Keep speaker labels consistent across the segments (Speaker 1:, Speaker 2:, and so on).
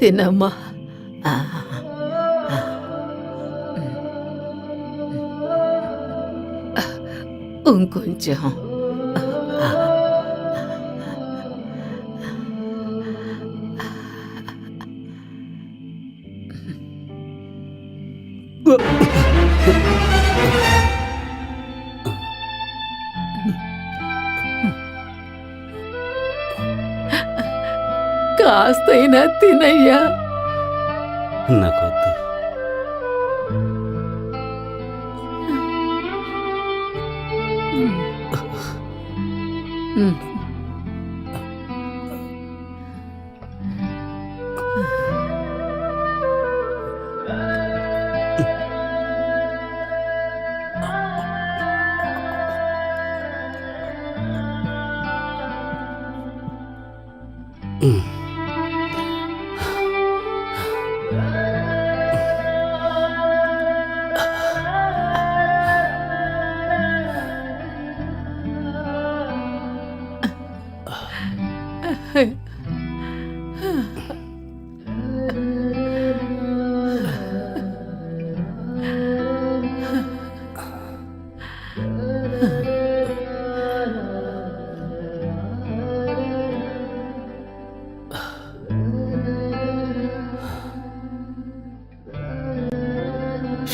Speaker 1: తినమ్మా. ఇంకొంచెం. కాస్తైనా తినయ్యా.
Speaker 2: నాకొద్దు.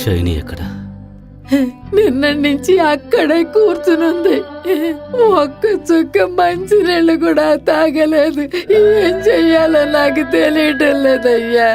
Speaker 2: షైనీ ఎక్కడ?
Speaker 1: నిన్నటి నుంచి అక్కడే కూర్చునుంది. ఒక్క చుక్క మంచినీళ్ళు కూడా తాగలేదు. ఏం చెయ్యాలో నాకు తెలియటం లేదయ్యా.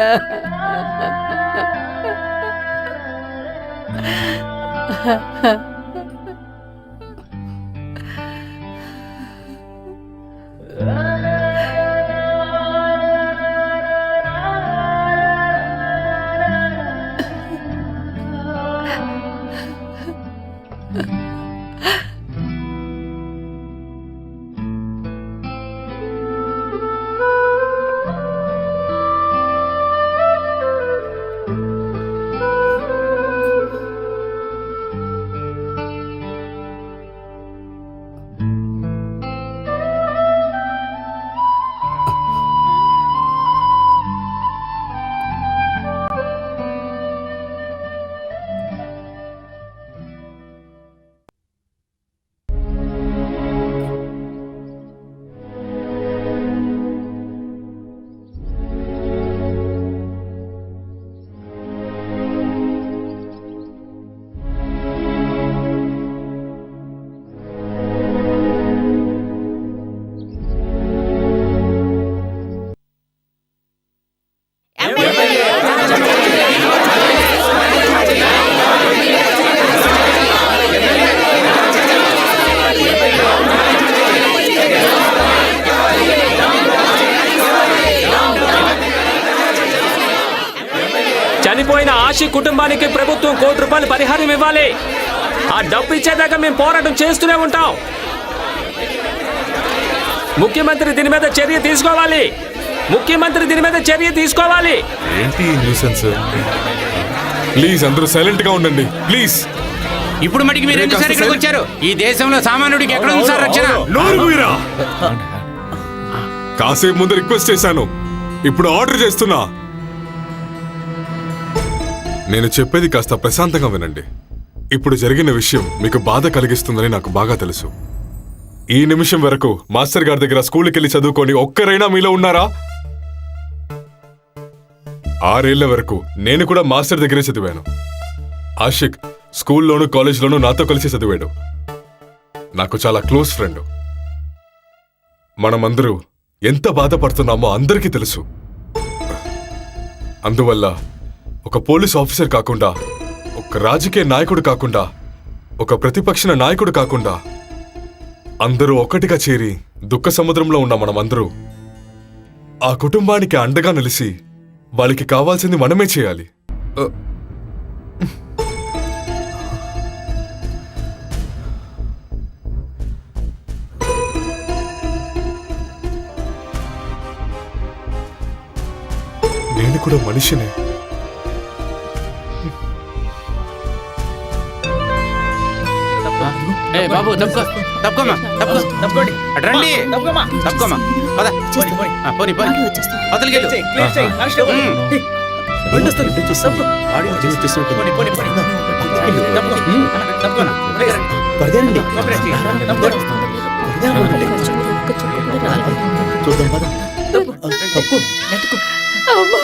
Speaker 3: చనిపోయిన ఆశి కుటుంబానికి ప్రభుత్వం ₹1 కోటి పరిహారం ఇవ్వాలి. ఆ డబ్బు ఇచ్చేదాకా మేము పోరాటం చేస్తూనే ఉంటాం. ముఖ్యమంత్రి దీని మీద చర్య తీసుకోవాలి.
Speaker 4: ఏంటి న్యూసెన్స్? ప్లీజ్ అందరూ సైలెంట్ గా ఉండండి ప్లీజ్.
Speaker 5: ఇప్పుడు మటుకు మీరు ఎందుకు ఇక్కడికి వచ్చారు? ఈ దేశంలో సామాన్యుడికి ఎక్కడ ఉంది సార్ రక్షణ?
Speaker 4: కాసేపు ముందు రిక్వెస్ట్ చేశాను, ఇప్పుడు ఆర్డర్ చేస్తున్నా. నేను చెప్పేది కాస్త ప్రశాంతంగా వినండి. ఇప్పుడు జరిగిన విషయం మీకు బాధ కలిగిస్తుందని నాకు బాగా తెలుసు. ఈ నిమిషం వరకు మాస్టర్ గారి దగ్గర స్కూల్కి వెళ్ళి చదువుకొని ఒక్కరైనా మీలో ఉన్నారా? 6 ఏళ్ల వరకు నేను కూడా మాస్టర్ దగ్గరే చదివాను. ఆషిక్ స్కూల్లోనూ కాలేజ్లోనూ నాతో కలిసి చదివాడు. నాకు చాలా క్లోజ్ ఫ్రెండ్. మనమందరూ ఎంత బాధపడుతున్నామో అందరికీ తెలుసు. అందువల్ల ఒక పోలీస్ ఆఫీసర్ కాకుండా, ఒక రాజకీయ నాయకుడు కాకుండా, ఒక ప్రతిపక్ష నాయకుడు కాకుండా అందరూ ఒక్కటిగా చేరి దుఃఖ సముద్రంలో ఉన్న మనమందరూ ఆ కుటుంబానికి అండగా నిలిచి వాళ్ళకి కావాల్సింది మనమే చేయాలి. నేను కూడా మనిషినే.
Speaker 5: బాబు తప్పుకోమా, తప్పుకోండి, తప్పుకోమా, పద. పోనీ అవతలికి వెళ్ళు.
Speaker 1: అమ్మా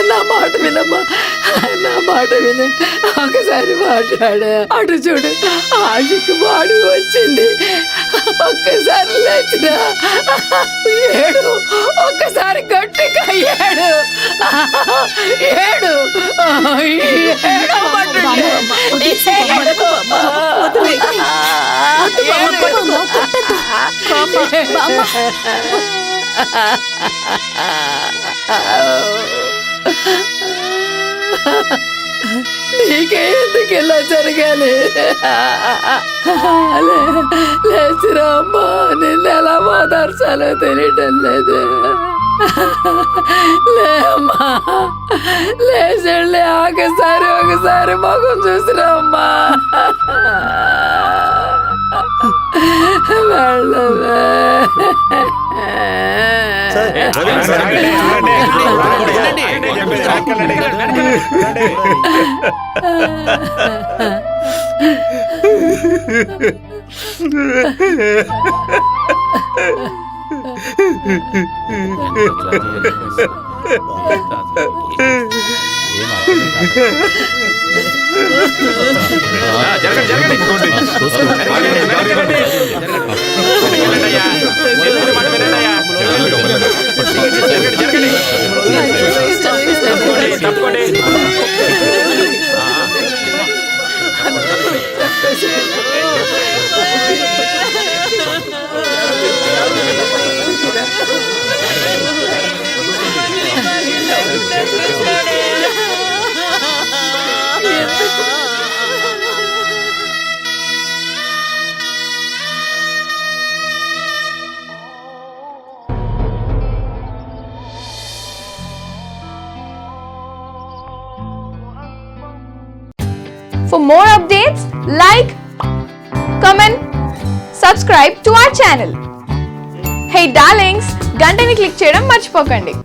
Speaker 1: నా మాట వినమ్మా, నా మాట విను. ఒకసారి మాట్లాడా, అటు చూడు ఆశకు బాడీ వచ్చింది. ఒక్కసారి లేచినా ఏడు, ఒక్కసారి గట్టిగా ఏడు ఏడు నీకే ఎందుకు ఇలా జరగాలి? లేచిరా అమ్మా, నిన్ను ఎలా ఓదార్చాలో తెలియటం లేదు. లేమ్మా, లేచండి, ఒకసారి మొగం చూసిరా అమ్మా. వెళ్ళవే.
Speaker 6: For more updates, like, comment, subscribe to our channel. Hey darlings, గంటని click చేయడం మర్చిపోకండి.